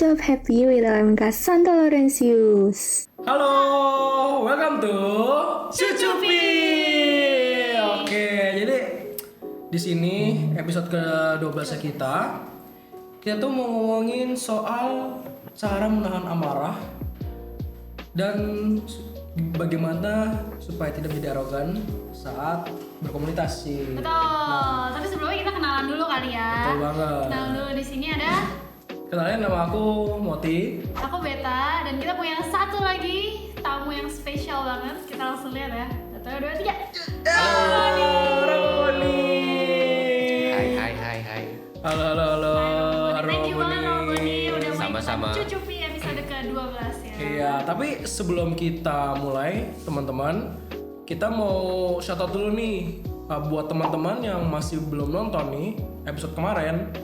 Job Happy with OMK Santo Laurentius. Halo, welcome to Cucupi. Oke, jadi di sini episode ke-12 kita tuh mau ngomongin soal cara menahan amarah dan bagaimana supaya tidak menjadi arogan saat berkomunikasi. Betul. Tapi sebelumnya kita kenalan dulu kali ya. Betul banget. Kenalan dulu, di sini ada Kenalin, nama aku Moti. aku Beta dan kita punya satu lagi tamu yang spesial banget. Kita langsung lihat ya. 1, 2, 3. Halo, Roni. Hai. Halo. Thank you banget Roni udah main Sama-sama. Cucupi episode ke-12 ya. Iya, tapi sebelum kita mulai, teman-teman, kita mau shout out dulu nih buat teman-teman yang masih belum nonton nih episode kemarin.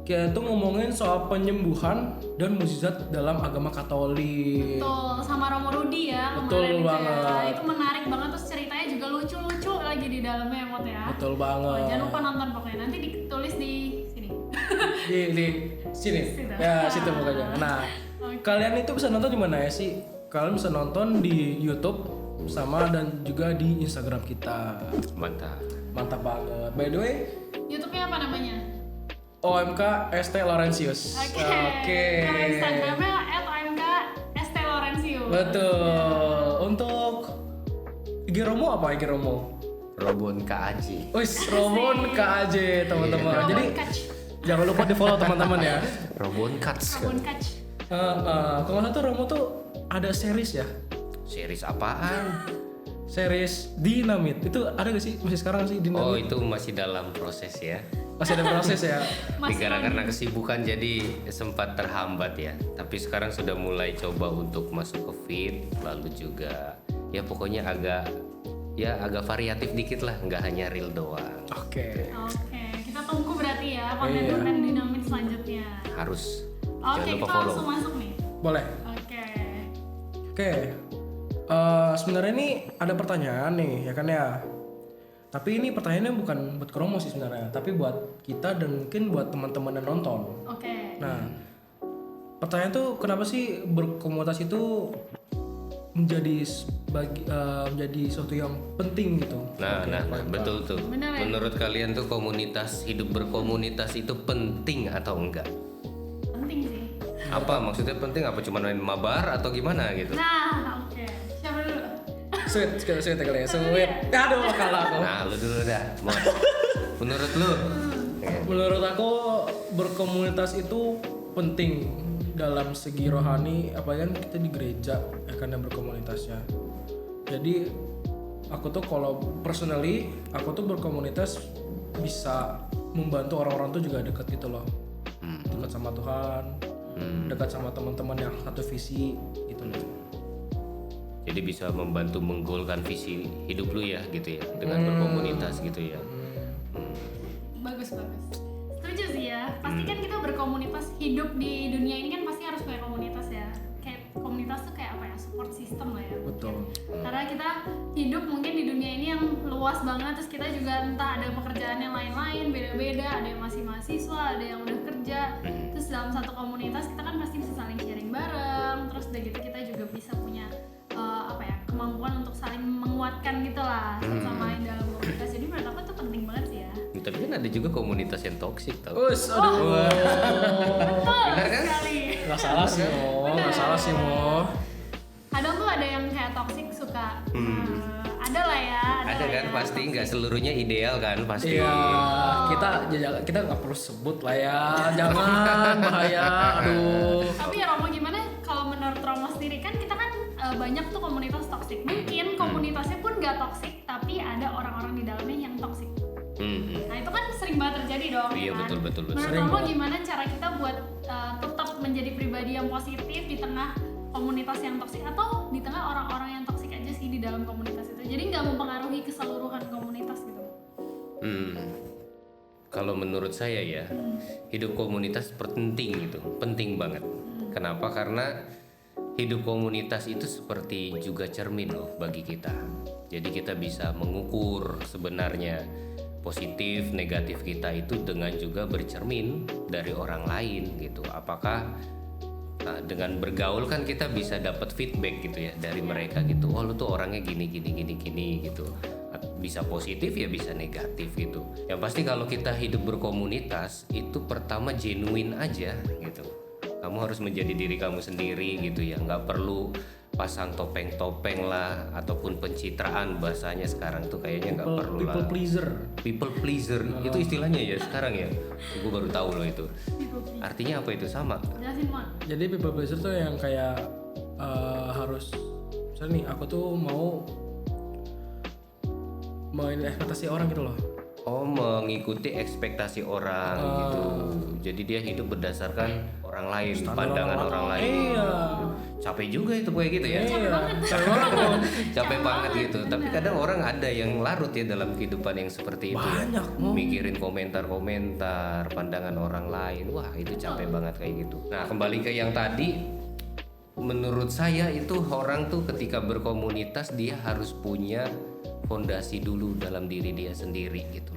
Kita tuh ngomongin soal penyembuhan dan mukjizat dalam agama Katolik. Betul, sama Romo Rudi ya Betul kemarin itu banget. ya. Itu menarik banget, terus ceritanya juga lucu-lucu lagi di dalamnya ya Mot ya. Betul Oh, banget. jangan lupa nonton pokoknya, nanti ditulis di sini. Di sini. Situ. Ya, situ pokoknya. Nah, kalian itu bisa nonton di mana ya sih? Kalian bisa nonton di YouTube sama dan juga di Instagram kita. Mantap banget. By the way, YouTube-nya apa namanya? OMK ST Laurentius. Oke. Kalau Instagramnya @omk_st_laurentius. Betul. Untuk IG Romo apa IG Romo? Robon KAJ. Wis, Robon KAJ teman-teman. Robon Jadi Catch. jangan lupa di follow teman-teman ya. Robon Cuts Robon kan. Catch. Kalau nggak salah tuh Romo tuh ada series ya. Series apaan? Series Dinamit. Itu ada gak sih? Masih sekarang sih Oh, Dinamit? itu masih dalam proses ya. Masih ada proses ya. Masih Karena kesibukan jadi sempat terhambat ya. Tapi sekarang sudah mulai coba untuk masuk ke feed, lalu juga ya pokoknya agak variatif dikit lah, nggak hanya real doang. Oke. Oke, kita tunggu berarti ya Iya. konten-konten dinamit selanjutnya. Harus. Oke, Jangan lupa kita follow. langsung masuk nih. Boleh. Oke. Oke. Sebenarnya ini ada pertanyaan nih, ya kan ya. Tapi ini pertanyaannya bukan buat ke Romo sih sebenarnya, tapi buat kita dan mungkin buat teman-teman yang nonton. Oke. Nah, pertanyaan tuh kenapa sih berkomunitas itu menjadi sesuatu yang penting gitu? Nah, betul tuh. Benar ya? Menurut kalian tuh hidup berkomunitas itu penting atau enggak? Penting sih. Apa maksudnya penting? Apa cuma main mabar atau gimana gitu? Nah, oke. Siapa dulu? Sweet kali ya, sweet. Aduh, kalah aku. Nah, lu dulu dah. Mon. Menurut lu? Menurut aku berkomunitas itu penting dalam segi rohani, apalagi kan kita di gereja ya kan yang berkomunitasnya. Jadi aku tuh kalau personally aku tuh berkomunitas bisa membantu orang-orang tuh juga dekat gitu loh. Dekat sama Tuhan, dekat sama teman-teman yang satu visi gitu loh. Jadi bisa membantu menggolkan visi hidup lu ya gitu ya dengan berkomunitas gitu ya. Bagus. Setuju sih ya. Pasti kan kita berkomunitas, hidup di dunia ini kan pasti harus punya komunitas ya. Kayak komunitas tuh kayak apa ya? Support system lah ya. Betul. Karena kita hidup mungkin di dunia ini yang luas banget, terus kita juga entah ada pekerjaan yang lain-lain, beda-beda, ada yang masih mahasiswa, ada yang udah kerja. Terus dalam satu komunitas kita kan pasti bisa saling sharing bareng, terus udah gitu kita juga bisa punya kemampuan untuk saling menguatkan gitu lah satu sama lain dalam komunitas. Jadi menurut aku itu penting banget sih ya. Tapi kan ada juga komunitas yang toksik tau. Aduh. Betul Benar kan? sekali. Nggak salah sih Mo. Kadang tuh ada yang kayak toxic suka ada lah ya. Ada kan pasti nggak seluruhnya ideal kan pasti. Iya, kita nggak perlu sebut lah ya, jangan bahaya. Aduh. Tapi ya Romo gimana kalau menurut Romo sendiri kan kita kan banyak tuh komunitas toksik. Mungkin komunitasnya pun nggak toksik, tapi ada orang-orang di dalamnya yang toksik. Nah itu kan sering banget terjadi dong. Iya, kan? betul. Menurut Sering Romo banget. gimana cara kita buat tetap menjadi pribadi yang positif di tengah komunitas yang toksik, atau di tengah orang-orang yang toksik aja sih di dalam komunitas itu. Jadi nggak mempengaruhi keseluruhan komunitas gitu. Kalau menurut saya ya, hidup komunitas penting gitu, penting banget. Kenapa? Karena hidup komunitas itu seperti juga cermin loh bagi kita. Jadi kita bisa mengukur sebenarnya positif, negatif kita itu dengan juga bercermin dari orang lain gitu. Apakah Nah, dengan bergaul kan kita bisa dapat feedback gitu ya dari mereka gitu. Oh, lu tuh orangnya gini gitu. Bisa positif ya bisa negatif gitu. Yang pasti kalau kita hidup berkomunitas itu pertama genuine aja gitu. Kamu harus menjadi diri kamu sendiri gitu ya. Nggak perlu pasang topeng-topeng lah ataupun pencitraan, bahasanya sekarang tuh kayaknya nggak perlu lah. People pleaser itu istilahnya ya sekarang ya. Gue baru tahu loh itu. Artinya apa itu, sama? Jelasin, Mon. Jadi people pleaser tuh yang kayak harus, misalnya nih aku tuh mau ini ekspektasi orang gitu loh. Oh, mengikuti ekspektasi orang gitu. Jadi dia hidup berdasarkan orang lain, pandangan orang lain. Iya. Capek juga itu kayak gitu ya. Capek banget gitu. Tapi kadang orang ada yang larut ya dalam kehidupan yang seperti itu. Banyak, ya. Mikirin komentar-komentar, pandangan orang lain. Wah, itu capek banget kayak gitu. Nah, kembali ke yang tadi, menurut saya itu orang tuh ketika berkomunitas dia harus punya fondasi dulu dalam diri dia sendiri gitu.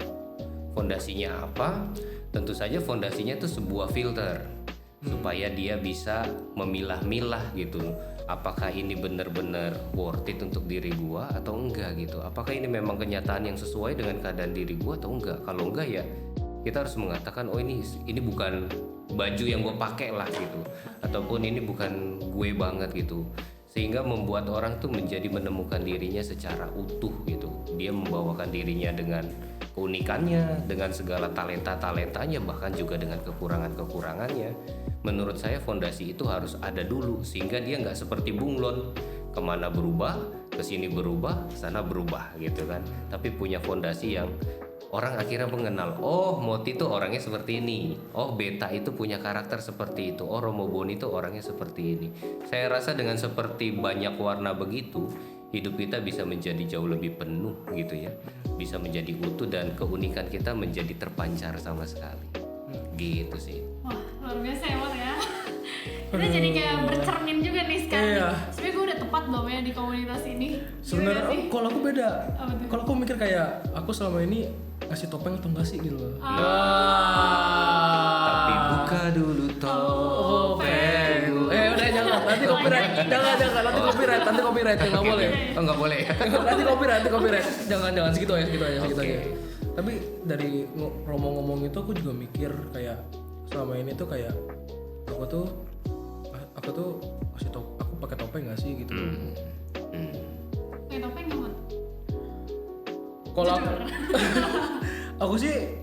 Fondasinya apa? Tentu saja fondasinya itu sebuah filter supaya dia bisa memilah-milah gitu. Apakah ini benar-benar worth it untuk diri gua atau enggak gitu? Apakah ini memang kenyataan yang sesuai dengan keadaan diri gua atau enggak? Kalau enggak ya kita harus mengatakan oh ini bukan baju yang gue pakai lah gitu, ataupun ini bukan gue banget gitu, sehingga membuat orang tuh menjadi menemukan dirinya secara utuh gitu. Dia membawakan dirinya dengan keunikannya, dengan segala talenta-talentanya, bahkan juga dengan kekurangan-kekurangannya. Menurut saya fondasi itu harus ada dulu sehingga dia nggak seperti bunglon, kemana berubah, kesini berubah, sana berubah gitu kan. Tapi punya fondasi yang orang akhirnya mengenal, oh Moti itu orangnya seperti ini, oh Beta itu punya karakter seperti itu, oh Romo Boni itu orangnya seperti ini. Saya rasa dengan seperti banyak warna begitu, hidup kita bisa menjadi jauh lebih penuh gitu ya, bisa menjadi utuh dan keunikan kita menjadi terpancar sama sekali. Gitu sih. Wah, luar biasa ya, Mon ya. Kita jadi kayak bercermin juga nih sekarang. Iya. Sebenarnya gue udah tepat belum ya di komunitas ini? Sebenarnya kalau aku beda. Apa tuh? Kalau aku mikir kayak aku selama ini ngasih topeng atau enggak sih gitu loh. Tapi buka dulu topeng. Udah jangan, nanti copyright. Jangan, nanti copyright enggak boleh. Oh nggak boleh. nanti copyright. Jangan segitu aja. Tapi dari Romo ngomong itu aku juga mikir kayak selama ini tuh kayak aku tuh aku pakai topeng nggak sih gitu. Pakai topeng nggak, Mon? Kalau aku sih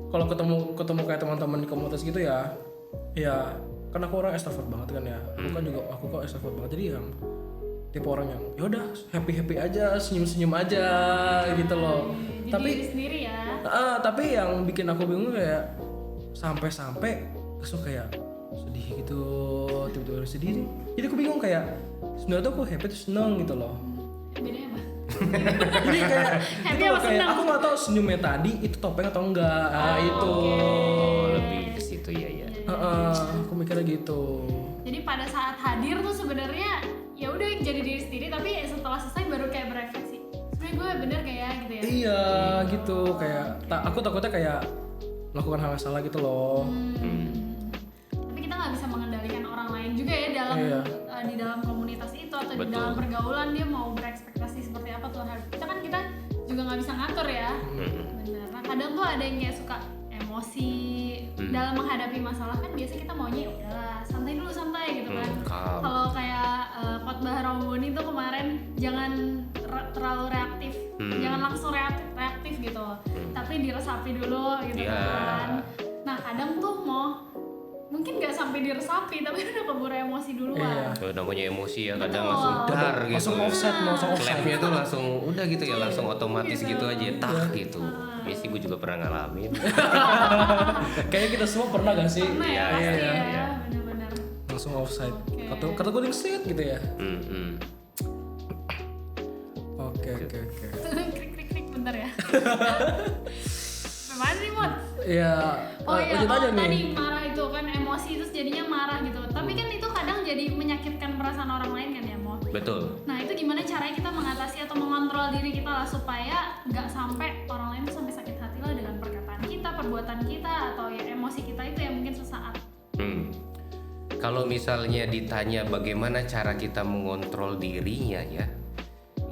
kalau ketemu kayak teman-teman di komunitas gitu ya kan aku orang extrovert banget kan ya. Aku kok extrovert banget, jadi yang tipe orang yang ya udah happy aja, senyum aja gitu loh. Jadi Tapi diri sendiri ya. Tapi yang bikin aku bingung kayak sampai besok kayak sedih gitu, tiba-tiba sedih nih. Jadi aku bingung kayak sebenarnya tuh aku happy tuh seneng gitu loh. Bedanya apa? Jadi kayak Happy gitu loh, apa kayak seneng? aku nggak tahu senyumnya tadi itu topeng atau enggak. Itu. Oh, lebih ke situ ya. Aku mikirnya gitu. Jadi pada saat hadir tuh sebenarnya ya udah jadi diri sendiri, tapi setelah selesai baru kayak berefleksi. Sebenarnya gue bener kayak gitu ya. Iya gitu, kayak aku takutnya kayak melakukan hal yang salah gitu loh. Tapi kita nggak bisa mengendalikan orang lain juga ya dalam di dalam komunitas itu atau di Betul. dalam pergaulan dia mau berekspektasi seperti apa tuh. Kita juga nggak bisa ngatur ya. Benar. Nah kadang tuh ada yang kayak suka emosi dalam menghadapi masalah, kan biasa kita maunya ya udahlah santai gitu kan. Calm. Kalau kayak khotbah Romo Boni tuh kemarin jangan terlalu reaktif, jangan langsung reaktif gitu, tapi diresapi dulu gitu kan. Nah kadang tuh mungkin nggak sampai diresapi tapi udah keburu emosi duluan. Namanya emosi ya kadang Betul. langsung dar gitu. Langsung offset. Clapnya tuh langsung udah gitu ya, langsung otomatis gitu aja gitu. Ya sih gue juga pernah ngalamin. Kayaknya kita semua pernah gak sih? Pernah ya, pasti ya, benar-benar. Langsung offside. Oke. Kata gue set gitu ya. Oke. Krik bentar ya. Gimana nih, Mon? Ya, Oh iya, lanjut aja kalau nih. tadi marah itu kan emosi terus jadinya marah gitu. Tapi kan itu kadang jadi menyakitkan perasaan orang lain kan ya, Mon? Betul. Nah itu gimana caranya kita mengatasi atau mengontrol diri kita lah supaya nggak sampai orang lain tuh sampai sakit hati lah dengan perkataan kita, perbuatan kita atau ya emosi kita itu yang mungkin sesaat. Kalau misalnya ditanya bagaimana cara kita mengontrol dirinya ya,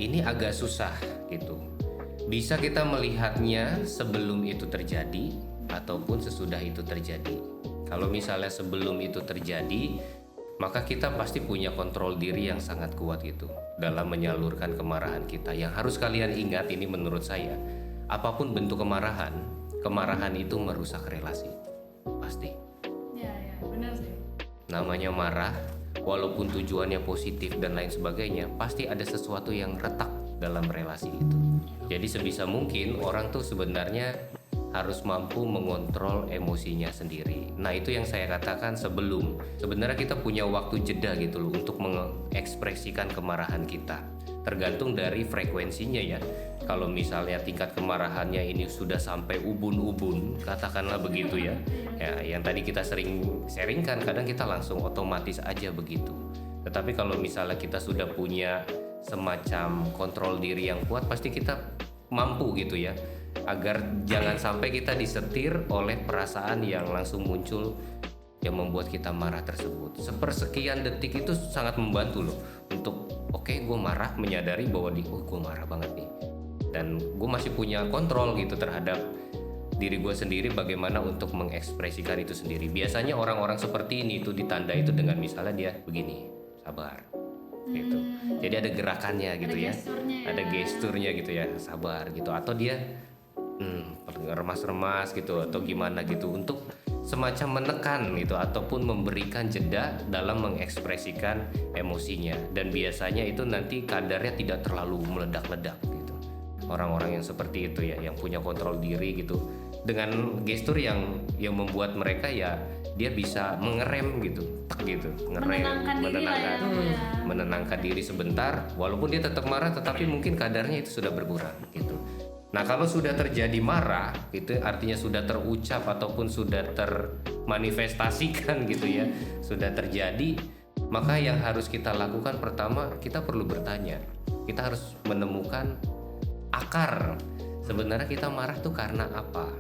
ini agak susah gitu. Bisa kita melihatnya sebelum itu terjadi ataupun sesudah itu terjadi. Kalau misalnya sebelum itu terjadi, maka kita pasti punya kontrol diri yang sangat kuat gitu dalam menyalurkan kemarahan kita. Yang harus kalian ingat ini menurut saya, apapun bentuk kemarahan, kemarahan itu merusak relasi. Pasti. Ya, benar sih. Namanya marah, walaupun tujuannya positif dan lain sebagainya, pasti ada sesuatu yang retak dalam relasi itu. Jadi sebisa mungkin orang tuh sebenarnya harus mampu mengontrol emosinya sendiri. Nah itu yang saya katakan sebelum. Sebenarnya kita punya waktu jeda gitu loh untuk mengekspresikan kemarahan kita. Tergantung dari frekuensinya ya. Kalau misalnya tingkat kemarahannya ini sudah sampai ubun-ubun, katakanlah begitu ya. Ya, yang tadi kita sering sharingkan, kadang kita langsung otomatis aja begitu. Tetapi kalau misalnya kita sudah punya semacam kontrol diri yang kuat, pasti kita mampu gitu ya, agar jangan sampai kita disetir oleh perasaan yang langsung muncul yang membuat kita marah tersebut. Sepersekian detik itu sangat membantu loh untuk oke, gue marah, menyadari bahwa gue marah banget nih, dan gue masih punya kontrol gitu terhadap diri gue sendiri bagaimana untuk mengekspresikan itu sendiri. Biasanya orang-orang seperti ini itu ditanda itu dengan misalnya dia begini, sabar gitu. Jadi ada gerakannya gitu ya. Ada gesturnya gitu ya, sabar gitu, atau dia remas-remas gitu atau gimana gitu untuk semacam menekan gitu ataupun memberikan jeda dalam mengekspresikan emosinya. Dan biasanya itu nanti kadarnya tidak terlalu meledak-ledak gitu. Orang-orang yang seperti itu ya, yang punya kontrol diri gitu, dengan gestur yang membuat mereka ya dia bisa mengerem gitu, menenangkan diri sebentar, walaupun dia tetap marah, tetapi mungkin kadarnya itu sudah berkurang gitu. Nah kalau sudah terjadi marah, itu artinya sudah terucap ataupun sudah termanifestasikan gitu ya, sudah terjadi, maka yang harus kita lakukan pertama, kita perlu bertanya, kita harus menemukan akar sebenarnya kita marah tuh karena apa.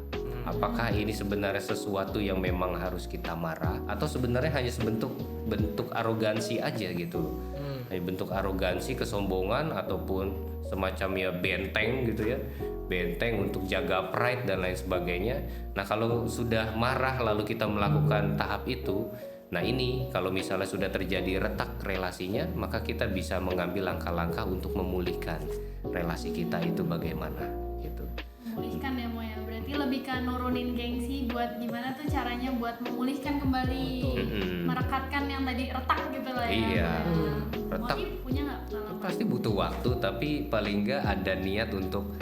Apakah ini sebenarnya sesuatu yang memang harus kita marah, atau sebenarnya hanya bentuk arogansi aja gitu. Hanya bentuk arogansi, kesombongan, ataupun semacam ya benteng gitu ya, benteng untuk jaga pride dan lain sebagainya. Nah kalau sudah marah lalu kita melakukan tahap itu, nah ini kalau misalnya sudah terjadi retak relasinya, maka kita bisa mengambil langkah-langkah untuk memulihkan relasi kita itu bagaimana gitu. Memulihkan ya Mo ya, berarti lebih ke nurunin gengsi buat gimana tuh caranya buat memulihkan kembali, merekatkan yang tadi retak gitu lah ya. Iya, retak. Moti punya nggak pengalaman? Pasti butuh waktu, tapi paling nggak ada niat untuk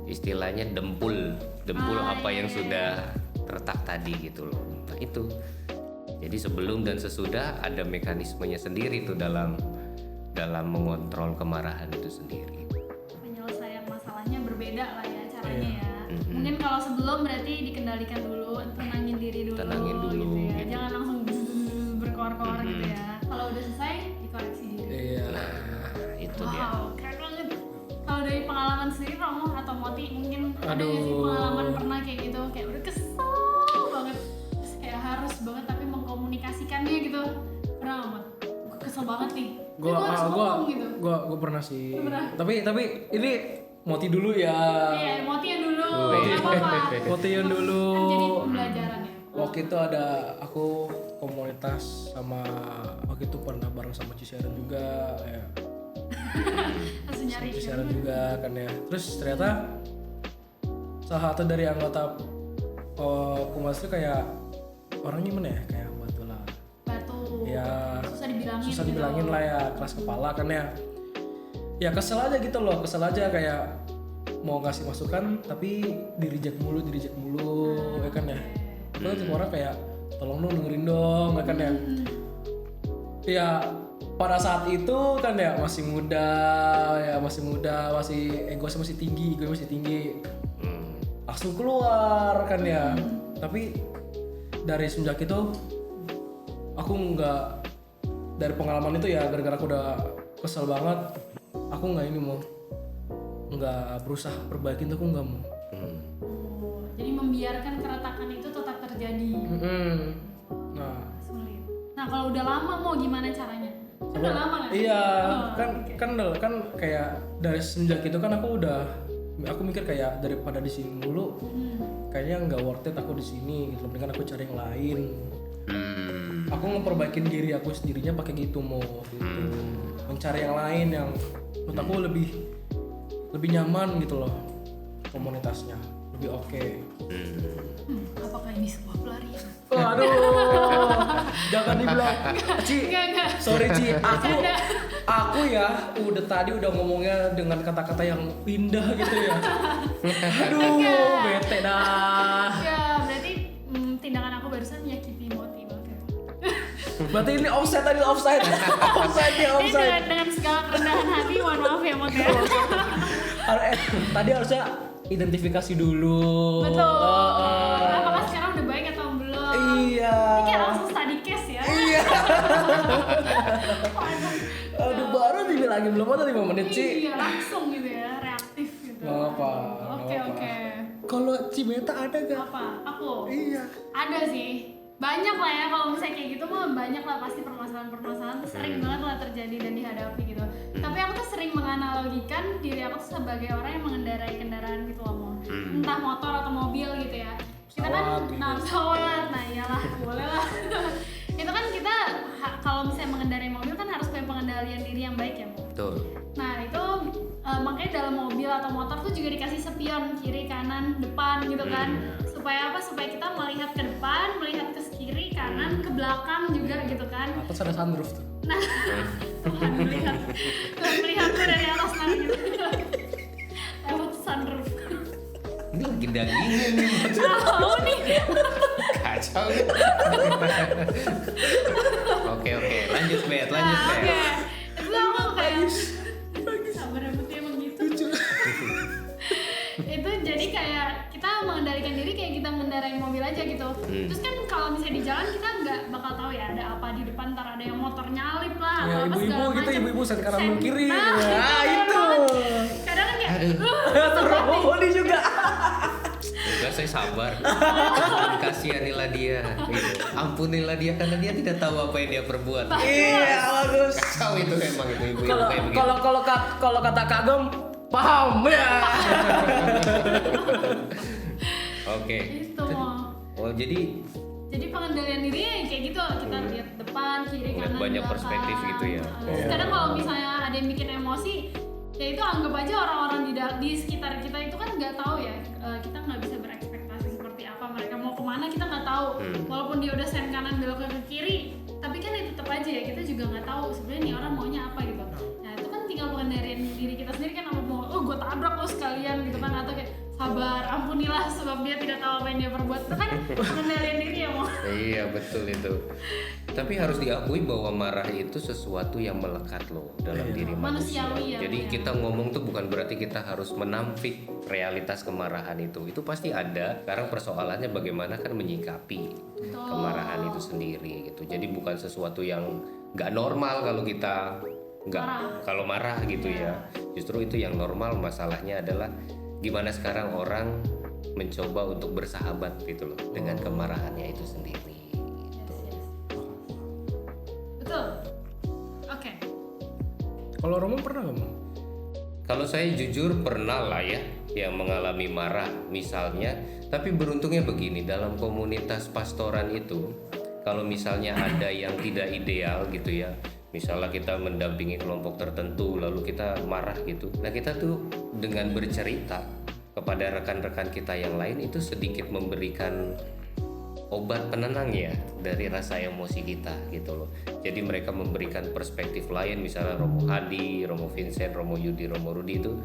istilahnya dempul apa yang sudah retak tadi gitu loh. Nah itu, jadi sebelum dan sesudah ada mekanismenya sendiri tuh dalam mengontrol kemarahan itu sendiri. Penyelesaian masalahnya berbeda lah ya caranya ya. Mungkin kalau sebelum berarti dikendalikan dulu, tenangin diri dulu gitu ya. Gitu. Jangan langsung berkoar-koar gitu ya. Kalau udah selesai dikoreksi diri. Iya. Itu dia. Wow, keren banget. Kalau dari pengalaman sendiri Romo atau Moti mungkin ada nggak sih pengalaman pernah kayak gitu, kayak udah kesel banget, terus kayak harus banget tapi mengkomunikasikannya gitu. Pernah nggak Mot? Gue kesel banget nih. Gue harus ngomong gitu. Gue pernah sih. Pernah. Tapi ini Moti dulu ya. Iya, Moti yang dulu. Nggak apa-apa. Moti yang dulu. Kan jadi pembelajaran ya. Waktu itu ada aku komunitas sama waktu itu pernah bareng sama Cisyaran juga ya. Langsung nyari Cisyaran juga kan ya. Terus ternyata salah satu dari anggota komunitas itu kayak orangnya gimana ya, kayak batu lah. batu. Ya Susah dibilangin lah ya, keras kepala kan ya. Ya kesel aja gitu loh, kesel aja kayak mau kasih masukan tapi di reject mulu ya kan ya. Terus tipe orang kayak tolong dong dengerin dong ya kan ya. Ya pada saat itu kan ya masih muda, masih egoisnya masih tinggi, langsung keluar kan ya. Tapi dari semenjak itu aku nggak, dari pengalaman itu ya, gara-gara aku udah kesel banget, aku nggak berusaha perbaikin tuh, aku nggak mau. Jadi membiarkan keretakan itu tetap terjadi. Nah Sulit. Nah Nah kalau udah lama mau gimana caranya? Udah lama nggak? Iya, Oh, kan kayak dari semenjak itu kan aku mikir kayak daripada di sini dulu, kayaknya nggak worth it aku di sini gitu. Mendingan aku cari yang lain. Aku memperbaikin diri aku sendirinya pakai gitu gitu. Mencari yang lain yang menurut aku lebih nyaman gitu loh, komunitasnya lebih oke. Apakah ini sebuah pelarian? Waduh, jangan dibilang Ci. Enggak. Sorry Ci, aku ya udah ngomongnya dengan kata-kata yang indah gitu ya. Aduh, bete dah. Ya berarti tindakan aku barusan menyakiti Moti banget. Berarti ini offside tadi offside. Ini dengan segala kerendahan hati, mohon maaf ya Mot ya. Tadi harusnya identifikasi dulu. Betul. Apakah sekarang udah baik atau belum? Iya. Ini kayak langsung study case ya. Iya. Aduh, baru dibilangin belum ada 5 menit Ci. Iya langsung gitu ya, reaktif gitu. Gak apa. Oke. Kalau Cimeta ada gak? Apa? Aku? Iya. Ada sih. Banyak lah ya kalau misalnya kayak gitu mah banyak lah pasti permasalahan tuh sering banget lah terjadi dan dihadapi gitu. Tapi aku tuh sering menganalogikan diri aku tuh sebagai orang yang mengendarai kendaraan gitu loh, entah motor atau mobil gitu ya. Kita kan pesawat, nah iyalah boleh lah. Itu kan kita kalau misalnya mengendarai mobil kan harus punya pengendalian diri yang baik ya. Betul. Nah itu makanya dalam mobil atau motor tuh juga dikasih spion kiri, kanan, depan gitu kan. Supaya apa? Supaya kita melihat ke depan, melihat ke kiri, kanan, ke belakang juga gitu kan. Atas ada sunroof tuh. Nah, Tuhan melihat tuh dari atas nanti gitu. Lewat sunroof. Ini lagi dagingin nih. Tahu nih. Kacau. Oke, lanjut Bet. Oke. Itu aku kayak sabar ya Putih emang gitu. Itu jadi kayak kita mengendalikan diri kayak kita mengendarai mobil aja gitu. Terus kan kalau misalnya di jalan kita nggak bakal tahu ya ada apa di depan, ntar ada yang motor nyalip lah Ya, atau apa ibu-ibu segala gitu, macam. ibu-ibu sen kanan Sen- dan kiri. Nah, Ah, bener itu. banget. Kadang kan kayak Teroboli juga. Enggak, saya sabar. Kasihanilah dia. Ampunilah dia karena dia tidak tahu apa yang dia perbuat. Iya, bagus. Kacau itu emang itu ibu-ibu kayak begitu. Kalau kata Kagem paham ya. Oke. itu. Oh, jadi pengendalian diri ya kayak gitu, kita lihat depan, kiri, Lihat kanan, banyak belakang. perspektif gitu ya. Terus kadang kalau misalnya ada yang bikin emosi, ya itu anggap aja orang-orang di sekitar kita itu kan nggak tahu ya, kita nggak bisa berekspektasi seperti apa mereka mau kemana, kita nggak tahu. Walaupun dia udah sen kanan belok ke kiri, tapi kan ya tetap aja ya kita juga nggak tahu sebenarnya nih orang maunya apa gitu. Nah itu kan tinggal pengendalian diri kita sendiri kan, apa mau gue tabrak lo sekalian gitu kan, atau kayak sabar, ampunilah sebab dia tidak tahu apa yang dia perbuat. Itu kan pengendalian diri ya mau. iya betul itu. Tapi harus diakui bahwa marah itu sesuatu yang melekat loh dalam diri manusia. Manusiawi ya, Jadi ya. kita ngomong tuh bukan berarti kita harus menampik realitas kemarahan itu. Itu pasti ada. Sekarang persoalannya bagaimana kan menyikapi kemarahan itu sendiri gitu. Jadi bukan sesuatu yang nggak normal kalau kita kalau marah gitu ya. Justru itu yang normal. Masalahnya adalah gimana sekarang orang mencoba untuk bersahabat gitu loh dengan kemarahannya itu sendiri. Betul. Oke. Kalau Romo pernah nggak, Mo? Kalau saya jujur pernah lah ya yang mengalami marah misalnya, tapi beruntungnya begini, dalam komunitas pastoran itu kalau misalnya ada yang tidak ideal gitu ya, misalnya kita mendampingi kelompok tertentu lalu kita marah gitu, nah kita tuh dengan bercerita kepada rekan-rekan kita yang lain itu sedikit memberikan obat penenang ya dari rasa emosi kita gitu loh. Jadi mereka memberikan perspektif lain, misalnya Romo Hadi, Romo Vincent, Romo Yudi, Romo Rudi itu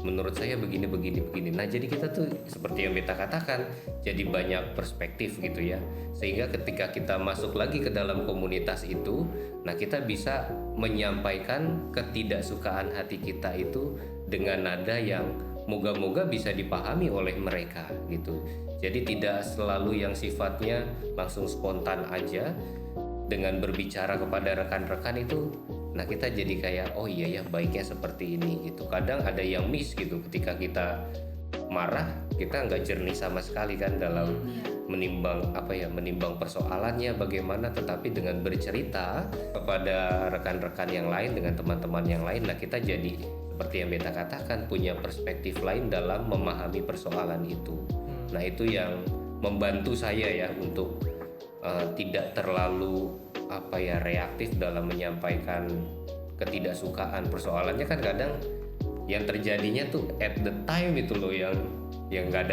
menurut saya begini. Nah jadi kita tuh seperti yang Beta katakan, jadi banyak perspektif gitu ya. Sehingga ketika kita masuk lagi ke dalam komunitas itu, nah kita bisa menyampaikan ketidaksukaan hati kita itu dengan nada yang moga-moga bisa dipahami oleh mereka gitu. Jadi tidak selalu yang sifatnya langsung spontan aja dengan berbicara kepada rekan-rekan itu. Nah kita jadi kayak oh iya ya baiknya seperti ini gitu. Kadang ada yang miss gitu ketika kita marah kita nggak jernih sama sekali kan dalam menimbang menimbang persoalannya bagaimana, tetapi dengan bercerita kepada rekan-rekan yang lain, dengan teman-teman yang lain, nah kita jadi seperti yang Beta katakan punya perspektif lain dalam memahami persoalan itu. Nah itu yang membantu saya ya untuk tidak terlalu reaktif dalam menyampaikan ketidaksukaan. Persoalannya kan kadang yang terjadinya tuh at the time itu loh yang nggak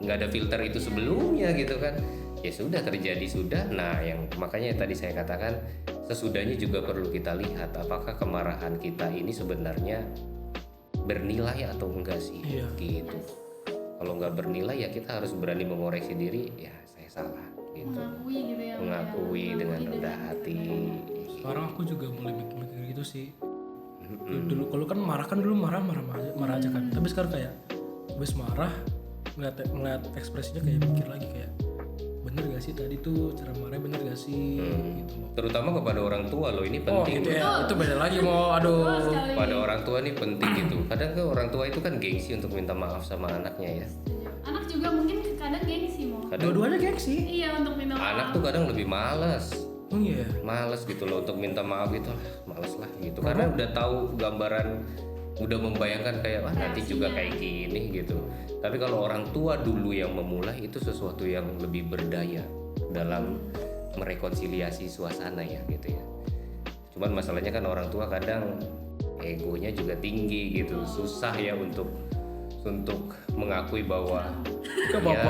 ada filter itu sebelumnya gitu kan. Ya sudah terjadi sudah. Nah yang makanya tadi saya katakan sesudahnya juga perlu kita lihat apakah kemarahan kita ini sebenarnya bernilai atau enggak sih. Gitu. Kalau nggak bernilai ya kita harus berani mengoreksi diri, ya saya salah gitu. Mengakui gitu ya. Mengakui dengan rendah hati. Sekarang aku juga mulai mikir gitu sih. Dulu kalau kan dulu marah aja kan. Tapi sekarang kayak habis marah ngeliat ekspresinya kayak mikir lagi kayak bener gak sih tadi tuh cara marah bener gak sih gitu loh. Terutama kepada orang tua loh, ini penting. Gitu ya. Itu beda lagi mau Pada orang tua nih penting gitu. Kadang kan orang tua itu kan gengsi untuk minta maaf sama anaknya ya. Anak juga mungkin kadang gengsi mau. Dua-duanya gengsi. Iya untuk minta maaf. Anak tuh kadang lebih malas. Oh iya. Males gitu loh untuk minta maaf gitu, males lah gitu. Karena udah tahu gambaran, udah membayangkan kayak nanti juga kayak gini gitu. Tapi kalau orang tua dulu yang memulai itu sesuatu yang lebih berdaya dalam merekonsiliasi suasana ya gitu ya. Cuman masalahnya kan orang tua kadang egonya juga tinggi gitu, susah ya untuk mengakui bahwa ya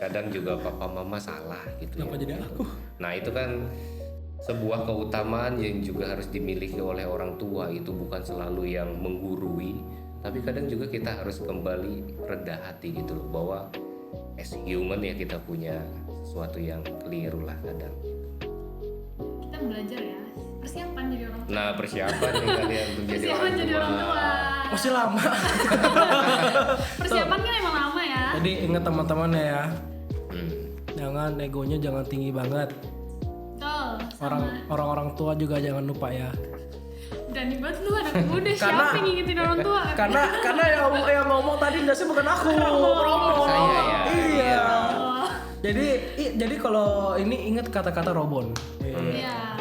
kadang juga papa mama salah gitu. Kenapa jadi aku? Nah itu kan sebuah keutamaan yang juga harus dimiliki oleh orang tua, itu bukan selalu yang menggurui, tapi kadang juga kita harus kembali rendah hati gitu loh, bahwa as human ya kita punya sesuatu yang keliru lah kadang. Kita belajar ya, persiapan jadi orang tua. Nah persiapan nih kalian untuk jadi Persiapan orang jadi tua. orang tua. Masih lama. Persiapan kan emang lama ya. Jadi ingat teman-teman ya, jangan egonya jangan tinggi banget. Betul. Orang-orang tua juga jangan lupa ya. Berani banget lu anak muda, siapa yang ngingetin orang tua? Karena yang ngomong tadi nggak sih bukan aku. Romo. Saya ya. Iya. Jadi kalau ini ingat kata-kata Robon. Iya.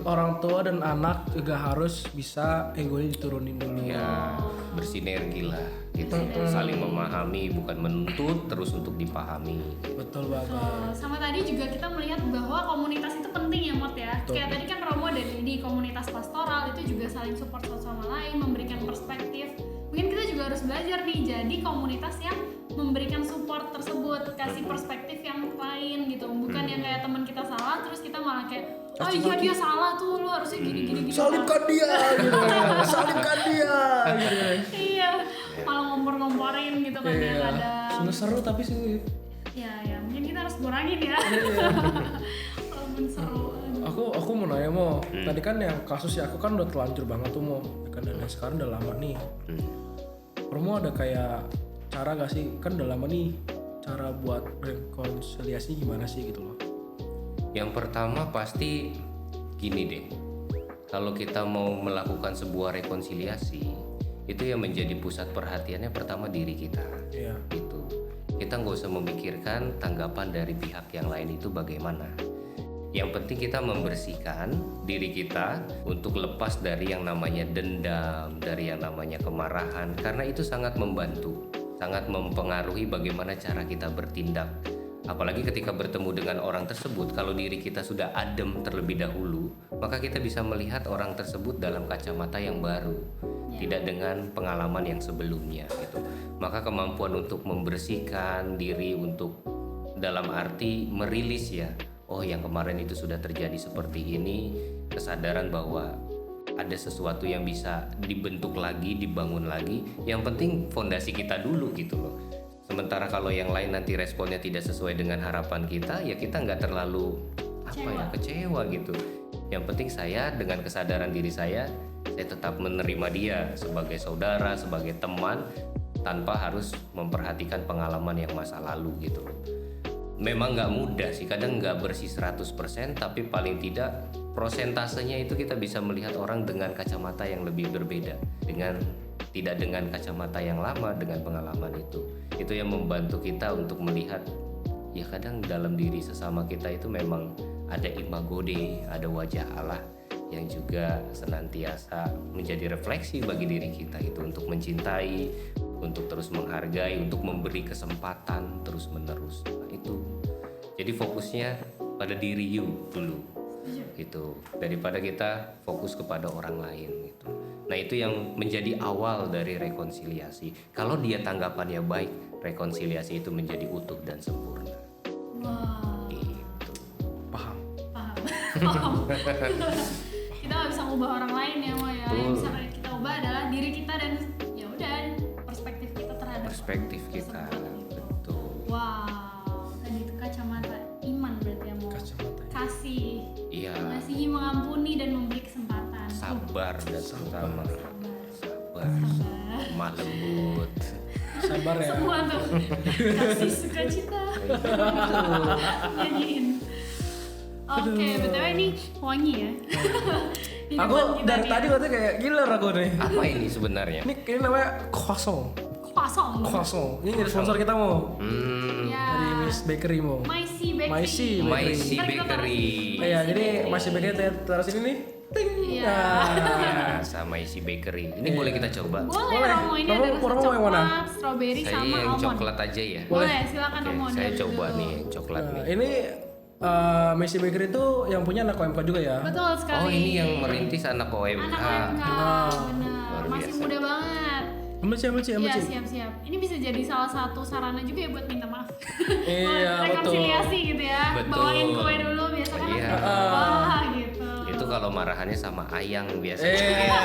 Orang tua dan anak juga harus bisa egonya diturunin dulu. Ya bersinergi lah gitu, saling memahami bukan menuntut terus untuk dipahami. Betul banget. Sama tadi juga kita melihat bahwa komunitas itu penting ya Mot ya. Betul. Kayak tadi kan Romo di komunitas pastoral itu juga saling support satu sama lain, memberikan perspektif. Mungkin kita juga harus belajar nih jadi komunitas yang memberikan support tersebut, kasih perspektif yang lain gitu. Bukan yang kayak teman kita salah terus kita malah kayak oh iya dia salah tuh, lu harusnya gini. Salibkan dia gitu. Salibkan dia gitu. Iya, malah ngompor-ngomporin gitu kan ya kadang. Seru tapi sih. Ya, mungkin kita harus kurangin ya. Walaupun seru. Aku mau nanya mau, tadi kan yang kasus ya aku kan udah telanjur banget tuh mau, kan dan sekarang udah lama nih. Romo ada kayak cara gak sih, kan udah lama nih, cara buat rekonsiliasi gimana sih gitu loh? Yang pertama pasti gini deh, kalau kita mau melakukan sebuah rekonsiliasi itu yang menjadi pusat perhatiannya pertama diri kita. Iya. Gitu. Kita nggak usah memikirkan tanggapan dari pihak yang lain itu bagaimana. Yang penting kita membersihkan diri kita untuk lepas dari yang namanya dendam, dari yang namanya kemarahan, karena itu sangat membantu, sangat mempengaruhi bagaimana cara kita bertindak. Apalagi ketika bertemu dengan orang tersebut, kalau diri kita sudah adem terlebih dahulu, maka kita bisa melihat orang tersebut dalam kacamata yang baru, tidak dengan pengalaman yang sebelumnya gitu. Maka kemampuan untuk membersihkan diri, untuk dalam arti merilis ya, oh yang kemarin itu sudah terjadi seperti ini, kesadaran bahwa ada sesuatu yang bisa dibentuk lagi, dibangun lagi. Yang penting fondasi kita dulu gitu loh. Sementara kalau yang lain nanti responnya tidak sesuai dengan harapan kita, ya kita nggak terlalu kecewa gitu. Yang penting saya dengan kesadaran diri saya tetap menerima dia sebagai saudara, sebagai teman, tanpa harus memperhatikan pengalaman yang masa lalu gitu loh. Memang nggak mudah sih, kadang nggak bersih 100%, tapi paling tidak prosentasenya itu kita bisa melihat orang dengan kacamata yang lebih berbeda, dengan tidak dengan kacamata yang lama, dengan pengalaman itu yang membantu kita untuk melihat ya kadang dalam diri sesama kita itu memang ada imago Dei, ada wajah Allah yang juga senantiasa menjadi refleksi bagi diri kita itu untuk mencintai, untuk terus menghargai, untuk memberi kesempatan terus menerus. Nah, itu jadi fokusnya pada diri you dulu gitu, daripada kita fokus kepada orang lain gitu. Nah itu yang menjadi awal dari rekonsiliasi. Kalau dia tanggapannya baik, rekonsiliasi itu menjadi utuh dan sempurna. Wow. Gitu. Paham. Kita nggak bisa ngubah orang lain ya Mo ya. Yang Betul. bisa kita ubah adalah diri kita dan ya udah perspektif kita terhadap Perspektif kita. sesuatu itu. Betul. Wow, tadi itu kacamata iman berarti ya Mo. Kacamata. Kasih, Iya. mengasihi, mengampuni dan memberi kesempatan. Sabar dan terutama sabar, lemah lembut. Sabar ya. Semua tuh kasih sukacita. Nyanyiin. Oke, btw ini wangi ya. Di Aku depan kita dari nih. tadi berarti kayak gila aku nih. Apa ini sebenarnya? Ini namanya croissant. Kosong. Croissant. Ini dari sponsor kita mau. Ya. Dari Miss Bakery mau. Maisi Bakery. Maisi. Maisi Ntar kita taruh Bakery. sini. Iya, jadi masih Bakery taruh sini nih. Ting. Iya. Ya, sama isi bakery. Ini boleh kita coba. Boleh, Boleh. Romo, ini Romo- ada rasa Romo yang mana? coklat, strawberry Saya sama yang almond. coklat aja ya. Boleh, silakan Oke, Romo. saya dari coba dulu. nih yang coklat Nah, nih. ini Messi Bakery itu yang punya anak OMK juga ya. Betul sekali. Oh ini yang merintis anak OMK. Anak OMK, Ah. benar. Luar Masih biasa. muda banget. Ambil sih. Iya, siap-siap. Ini bisa jadi salah satu sarana juga ya buat minta maaf. Iya, Buat rekonsiliasi gitu ya. Betul. Bawain kue dulu biasa kan. Iya. Wah, gitu. Itu kalau marahannya sama ayang biasanya. Iya.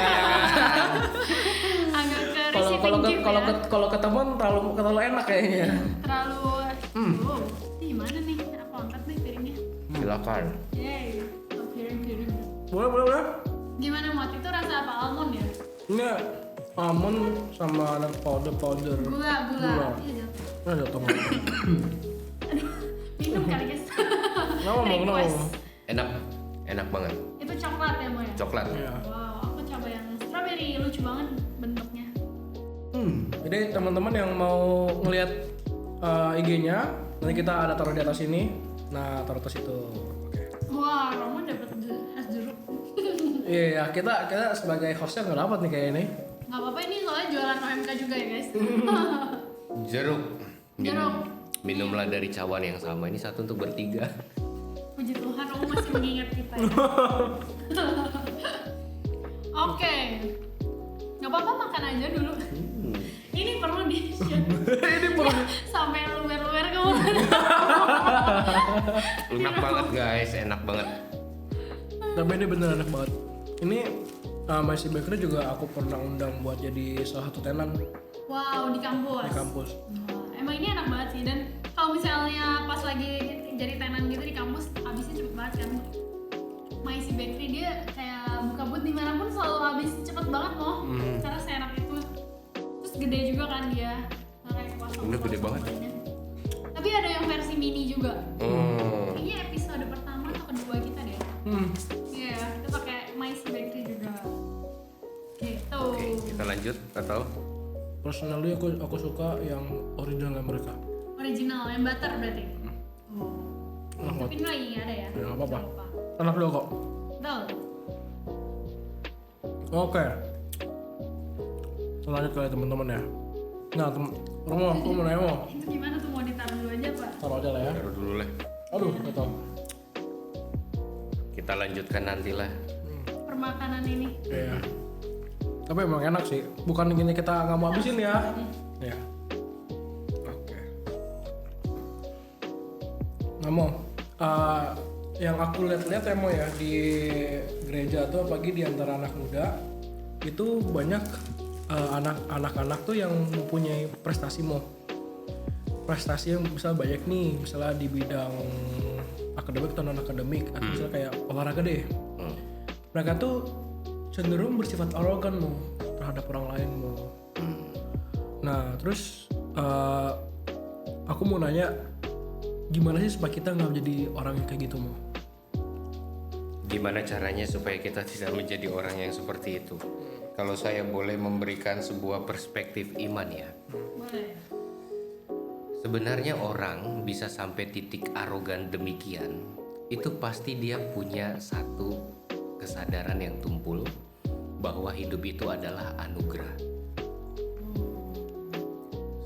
Agak ke Kalau receiving gift ya. kalau ketemuan terlalu enak kayaknya. Terlalu wow, ini gimana nih? Aku angkat nih piringnya. Silakan. Yeay, piring. Boleh. Gimana Mot? Itu rasa apa? Almond ya? Ini almond sama ada powder. Gula. Gula. Iya jatuh. Nah, jatuh. Aduh, minum kali guys. Kenapa, Mo? Kenapa, Request. Mo? Enak banget. Itu coklat ya Mo ya? Coklat. Iya. Wow, aku coba yang strawberry, lucu banget bentuknya. Jadi teman-teman yang mau ngelihat IG-nya, nanti kita ada taruh di atas ini. Nah, taruh atas itu. Oke. Wah, Romo dapet es jeruk. Iya, kita sebagai hostnya nggak dapat nih kayak ini. Gak apa-apa, ini soalnya jualan OMK juga ya guys. Jeruk. Jeruk. Minumlah dari cawan yang sama. Ini satu untuk bertiga. Puji Tuhan, Romo masih mengingat kita ya. Oke. Gak apa-apa, makan aja dulu. Ini perlu di Ini perlu. Ya, sampai luber-luber ke mulut. Enak banget guys, enak banget. Tapi ini bener enak banget. Ini Messi Bakery juga aku pernah undang buat jadi salah satu tenan Wow, di kampus. di kampus. Wah, emang ini enak banget sih, dan kalau misalnya pas lagi jadi tenan gitu di kampus, habisnya cepet banget kan. Maisi Bakery dia kayak buka but dimanapun selalu habis cepet banget loh, karena seenak itu. Terus gede juga kan dia, nggak kayak kosong. Ini gede banget. Tapi ada yang versi mini juga. Hmm. Kayaknya episode pertama atau kedua kita deh. Iya, kita pakai Maisi Bakery juga. Gitu. Oke, kita lanjut atau? Personally aku suka yang original mereka. Original, yang butter berarti. Oh. Enak Tapi banget. ini lagi ada ya? Ya, nggak apa-apa. Jangan lupa. Enak dulu kok. Betul. Oke. Kita lanjut ke teman-teman ya. Nah, Romo, aku mau nanya Mo. Itu gimana tuh, mau ditaruh dulu aja Pak? Taruh aja lah ya. Taruh dulu lah. Aduh, nggak tahu. Kita lanjutkan nantilah. Permakanan ini. Iya. Tapi emang enak sih. Bukan gini kita nggak mau habisin ya. Ya. Oke. Nah Mo, yang aku lihat-lihat ya Mo ya di gereja tuh apalagi di antara anak muda itu banyak anak-anak tuh yang mempunyai prestasi Mo. Prestasi yang misalnya banyak nih, misalnya di bidang akademik atau non akademik atau misalnya kayak olahraga deh. Mereka tuh cenderung bersifat arogan Mo terhadap orang lain Mo. Nah terus aku mau nanya gimana sih supaya kita nggak menjadi orang yang kayak gitu Mo? Gimana caranya supaya kita tidak menjadi orang yang seperti itu? Kalau saya boleh memberikan sebuah perspektif iman ya. Boleh. Sebenarnya orang bisa sampai titik arogan demikian, itu pasti dia punya satu kesadaran yang tumpul bahwa hidup itu adalah anugerah.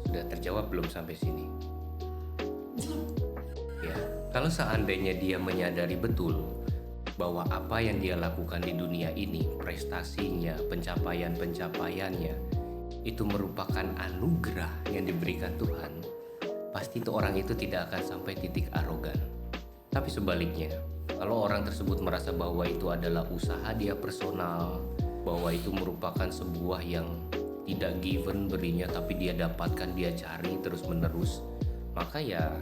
Sudah terjawab belum sampai sini? Ya, kalau seandainya dia menyadari betul bahwa apa yang dia lakukan di dunia ini, prestasinya, pencapaian-pencapaiannya, itu merupakan anugerah yang diberikan Tuhan, pasti itu orang itu tidak akan sampai titik arogan. Tapi sebaliknya, kalau orang tersebut merasa bahwa itu adalah usaha dia personal, bahwa itu merupakan sebuah yang tidak given berinya, tapi dia dapatkan, dia cari terus menerus, maka ya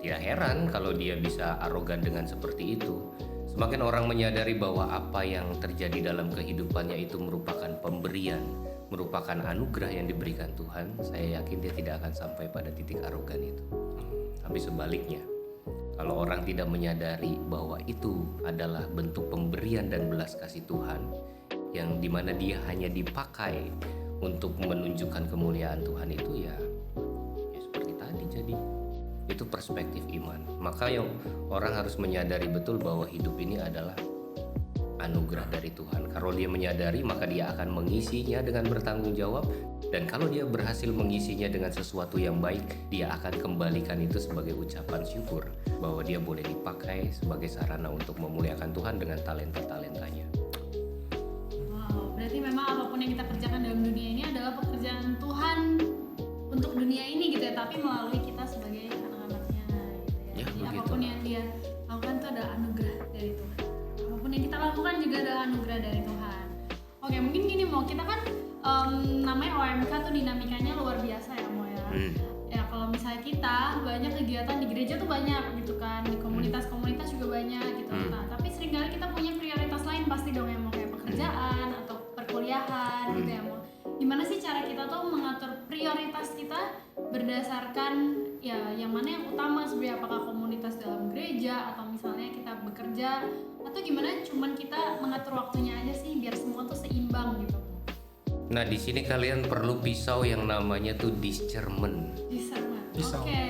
tidak heran kalau dia bisa arogan dengan seperti itu. Semakin orang menyadari bahwa apa yang terjadi dalam kehidupannya itu merupakan pemberian, merupakan anugerah yang diberikan Tuhan, saya yakin dia tidak akan sampai pada titik arogan itu. Tapi sebaliknya, kalau orang tidak menyadari bahwa itu adalah bentuk pemberian dan belas kasih Tuhan, yang dimana dia hanya dipakai untuk menunjukkan kemuliaan Tuhan itu, ya seperti tadi jadi. Itu perspektif iman. Maka yang orang harus menyadari betul bahwa hidup ini adalah anugerah dari Tuhan. Kalau dia menyadari, maka dia akan mengisinya dengan bertanggung jawab. Dan kalau dia berhasil mengisinya dengan sesuatu yang baik, dia akan kembalikan itu sebagai ucapan syukur bahwa dia boleh dipakai sebagai sarana untuk memuliakan Tuhan dengan talenta-talentanya. Wow, berarti memang apapun yang kita kerjakan dalam dunia ini adalah pekerjaan Tuhan untuk dunia ini gitu ya, tapi melalui kita sebagai anak-anaknya gitu ya. Jadi apapun yang dia lakukan itu adalah anugerah dari Tuhan. Apapun yang kita lakukan juga adalah anugerah dari Tuhan. Oke, mungkin gini Mo, kita kan namanya OMK tuh dinamikanya luar biasa ya Mo ya. Ya kalau misalnya kita banyak kegiatan di gereja tuh banyak gitu kan, di komunitas-komunitas juga banyak gitu. Nah, tapi seringkali kita punya prioritas lain pasti dong ya Mo, kayak pekerjaan atau perkuliahan gitu ya Mo. Gimana sih cara kita tuh mengatur prioritas kita berdasarkan ya yang mana yang utama sebenarnya, apakah komunitas dalam gereja atau misalnya kita bekerja, atau gimana cuman kita mengatur waktunya aja sih biar semua tuh seimbang gitu. Nah, di sini kalian perlu pisau yang namanya tuh discernment. Discernment. Pisau. Oke.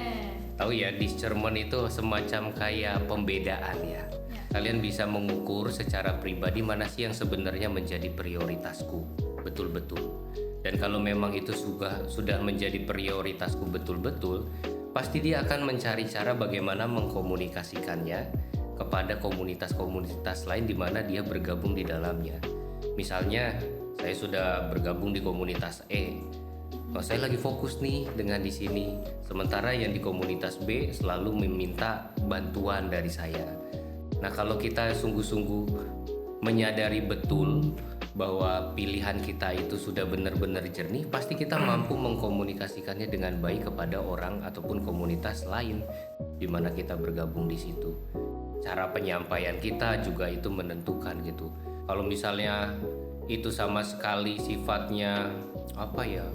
Tahu ya, discernment itu semacam kayak pembedaan ya. Kalian bisa mengukur secara pribadi mana sih yang sebenarnya menjadi prioritasku betul-betul. Dan kalau memang itu sudah menjadi prioritasku betul-betul, pasti dia akan mencari cara bagaimana mengkomunikasikannya kepada komunitas-komunitas lain di mana dia bergabung di dalamnya. Misalnya, saya sudah bergabung di komunitas E. Oh, saya lagi fokus nih dengan di sini. Sementara yang di komunitas B selalu meminta bantuan dari saya. Nah, kalau kita sungguh-sungguh menyadari betul bahwa pilihan kita itu sudah benar-benar jernih, pasti kita mampu mengkomunikasikannya dengan baik kepada orang ataupun komunitas lain di mana kita bergabung di situ. Cara penyampaian kita juga itu menentukan gitu. Kalau misalnya itu sama sekali sifatnya apa ya,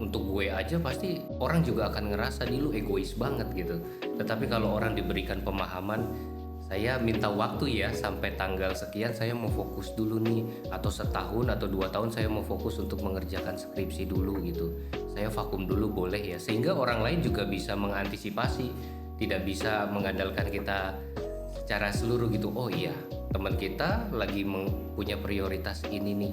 untuk gue aja, pasti orang juga akan ngerasa nih lu egois banget gitu. Tetapi kalau orang diberikan pemahaman, saya minta waktu ya sampai tanggal sekian saya mau fokus dulu nih, atau setahun atau 2 tahun saya mau fokus untuk mengerjakan skripsi dulu gitu, saya vakum dulu boleh ya, sehingga orang lain juga bisa mengantisipasi, tidak bisa mengandalkan kita secara seluruh gitu. Oh iya, teman kita lagi punya prioritas ini nih,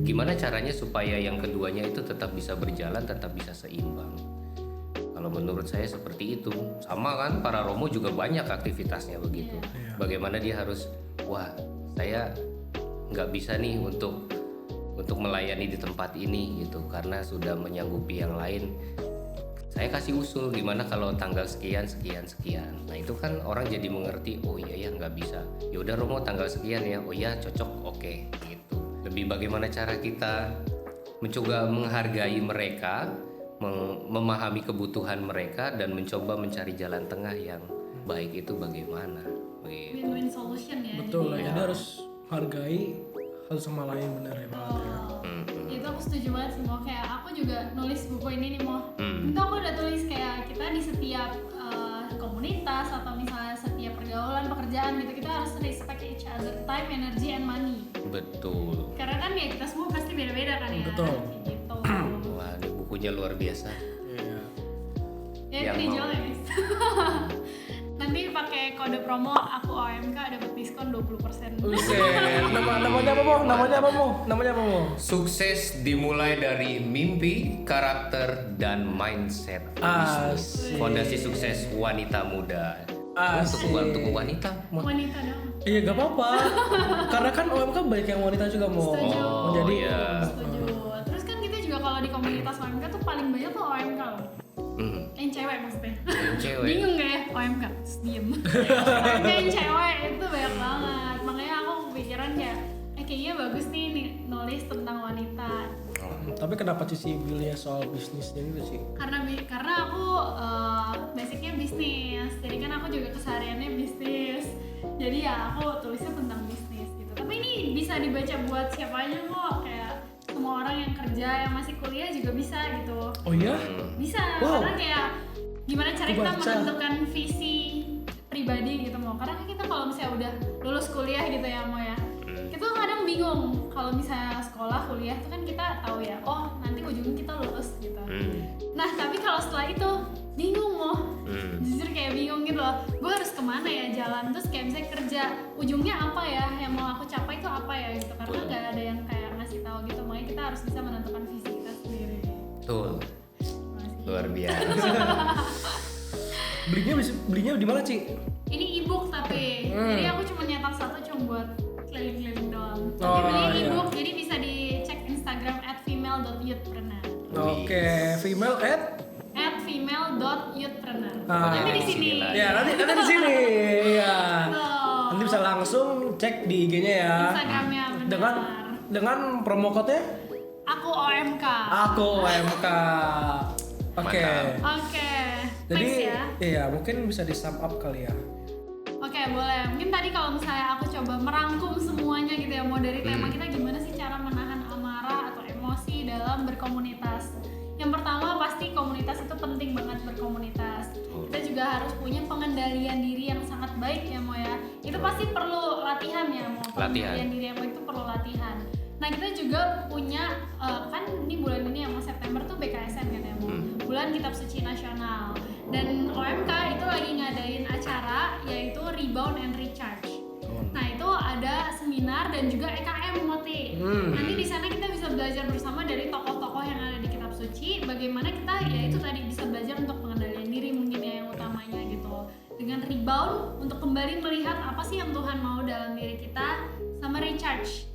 gimana caranya supaya yang keduanya itu tetap bisa berjalan, tetap bisa seimbang. Kalau menurut saya seperti itu. Sama kan para Romo juga banyak aktivitasnya begitu. Bagaimana dia harus, wah saya nggak bisa nih untuk melayani di tempat ini gitu, karena sudah menyanggupi yang lain. Saya kasih usul gimana kalau tanggal sekian. Nah itu kan orang jadi mengerti, oh iya ya nggak bisa. Ya udah Romo tanggal sekian ya, oh iya cocok, oke gitu. Lebih bagaimana cara kita mencoba menghargai mereka, memahami kebutuhan mereka, dan mencoba mencari jalan tengah yang baik itu bagaimana. Begitu. Win-win solution ya. Betul, jadi. jadi harus hargai satu sama lain, benar ya Pak. Itu aku setuju banget sih Mo, kayak aku juga nulis buku ini nih Mo. Itu aku udah tulis kayak kita di setiap komunitas atau misalnya setiap pergaulan, pekerjaan gitu, kita harus respect each other, time, energy, and money. Betul. Karena kan ya kita semua pasti beda-beda kan ya. Betul. Kayak gitu. Wah, ini bukunya luar biasa. Iya. Ya Yang ini mau. jual ya guys. Nanti pakai kode promo aku OMK dapat diskon 20%. Buset. Namanya apa, Mo? Namanya apa, Mo? Namanya apa, Mo? Sukses dimulai dari mimpi, karakter, dan mindset bisnis. Asik. Fondasi sukses wanita muda. Asik. Untuk wanita. Wanita dong. Iya gak apa-apa. Karena kan OMK banyak yang wanita juga, Mo. Setuju. Jadi iya. Setuju. Terus kan kita juga kalau di komunitas OMK tuh paling banyak tuh OMK loh. Yang cewek maksudnya. Cewek. Bingung gak ya OMK? Terus diem. OMK yang cewek itu banyak banget. Makanya aku kepikiran kayak kayaknya bagus nih nulis tentang wanita. tapi kenapa Cici pilihnya soal bisnis ini tuh sih? Karena aku basicnya bisnis. Jadi kan aku juga kesehariannya bisnis. Jadi ya aku tulisnya tentang bisnis gitu. Tapi ini bisa dibaca buat siapa aja kok, kayak semua orang yang kerja, yang masih kuliah juga bisa gitu. Oh iya? Bisa, Wow. karena kayak gimana cara kita Kebaca. menentukan visi pribadi gitu mau. Karena kan kita kalau misalnya udah lulus kuliah gitu ya mau ya, kita tuh kadang bingung kalau misalnya sekolah kuliah tuh kan kita tahu ya, oh nanti ujungnya kita lulus gitu. Nah tapi kalau setelah itu bingung mau, jujur kayak bingung gitu loh. Gue harus kemana ya jalan, terus kayak misalnya kerja ujungnya apa ya yang mau aku capai itu apa ya gitu. Karena nggak ada yang kayak ngasih tahu gitu. Makanya kita harus bisa menentukan visi kita sendiri. Betul. Luar biasa. Belinya di mana, Ci? Ini ebook tapi, jadi aku cuma nyetak satu cuma buat keliling-keliling doang. Tapi Oh, belinya iya. ebook, jadi bisa dicek Instagram @female.youthpreneur. Oke, female at @female.youthpreneur. Ah. Nanti di sini. Sini ya nanti di sini. Ya. Tuh. Nanti bisa langsung cek di IG-nya ya. Instagramnya benar. Dengan promo code-nya Aku OMK. aku OMK. Oke. Mantap. Oke. Jadi Thanks ya. iya, mungkin bisa di sum up kali ya. Oke, boleh. Mungkin tadi kalau misalnya aku coba merangkum semuanya gitu ya, mau dari tema kita gimana sih cara menahan amarah atau emosi dalam berkomunitas. Yang pertama pasti komunitas itu penting banget berkomunitas. Kita juga harus punya pengendalian diri yang sangat baik ya Mo ya. Itu pasti perlu latihan ya Mo. Pengendalian diri yang baik itu perlu latihan. Nah kita juga punya kan ini bulan ini ya Mo, September tuh BKSN kan ya Mo. Bulan Kitab Suci Nasional. Dan OMK itu lagi ngadain acara yaitu Rebound and Recharge. Nah itu ada seminar dan juga EKM Moti. Nanti di sana kita bisa belajar bersama dari tokoh-tokoh yang ada di Kitab Suci. Bagaimana kita ya itu tadi bisa belajar untuk pengendalian diri mungkin ya yang utamanya gitu. Dengan rebound untuk kembali melihat apa sih yang Tuhan mau dalam diri kita, sama recharge.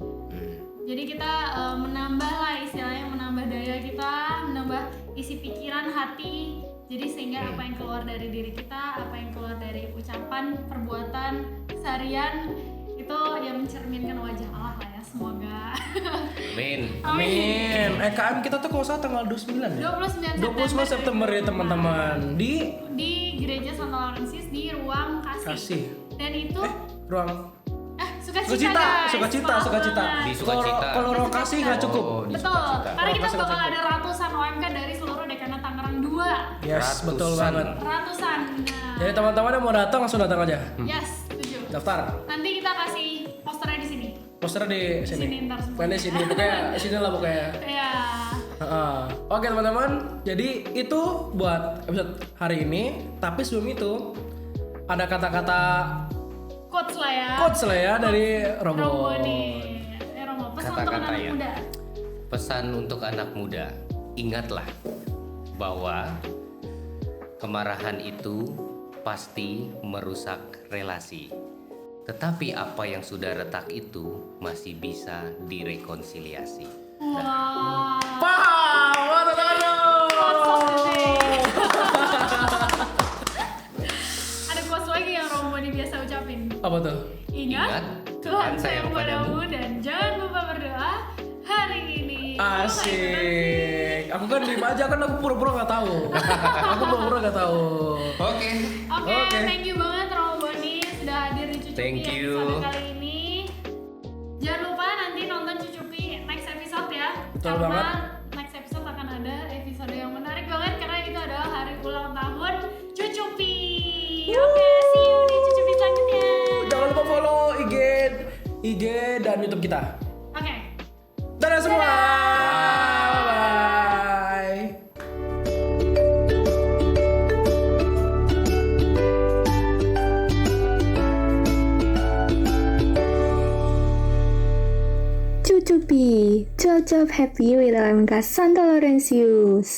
Jadi kita menambah lah istilahnya, menambah daya kita, menambah isi pikiran, hati. Jadi sehingga apa yang keluar dari diri kita, apa yang keluar dari ucapan, perbuatan, keseharian itu ya mencerminkan wajah Allah lah ya, semoga. Amin. Amin. EKM kita tuh kalau salah tanggal 29 ya? 29 September ya teman-teman. Di Gereja Santa Laurentius di Ruang Kasih. Kasih. Dan itu Ruang Sukacita guys. Sukacita. Maaf Di banget. Sukacita. Kalau ruang kasih nggak cukup. Oh, di Betul, Sukacita. karena kita Sukacita. bakal ada ratusan OMK dari seluruh Dekanat Tangerang 2. Yes, Ratusan. betul banget. Ratusan. Nah, Jadi teman-teman yang mau datang langsung datang aja. yes, setuju. Daftar. Nanti kita kasih posternya di sini. Posternya di sini. Sini ntar semua. Pokoknya di sini. Pokoknya sini lah pokoknya. Ya. Heeh. Oke teman-teman, jadi itu buat episode hari ini. Tapi sebelum itu ada kata-kata Quotes lah ya. quotes lah ya dari Romo Romo. nih. Romo, pesan untuk Kata-kata anak ya. muda. Pesan untuk anak muda, ingatlah bahwa kemarahan itu pasti merusak relasi. Tetapi apa yang sudah retak itu masih bisa direkonsiliasi. Wah. Paham, Ada quotes lagi yang Romo nih biasa ucapin. Apa tuh? Ingat, Tuhan sayang padamu dan jangan lupa berdoa hari ini. Asik. Aku kan diem aja kan aku pura-pura nggak tahu. Aku pura-pura nggak tahu. Oke. Oke, Oke. thank you banget Romo Boni sudah hadir di Cucupi Thank you. episode kali ini. Jangan lupa nanti nonton Cucupi next episode ya. Betul karena banget. next episode akan ada episode yang menarik banget karena itu adalah hari ulang tahun Cucupi. Oke, see you di Cucupi selanjutnya. IG dan YouTube kita. Oke. Dadah semua. Bye. Cucupi, Job Happy with Lemka Santo Laurentius.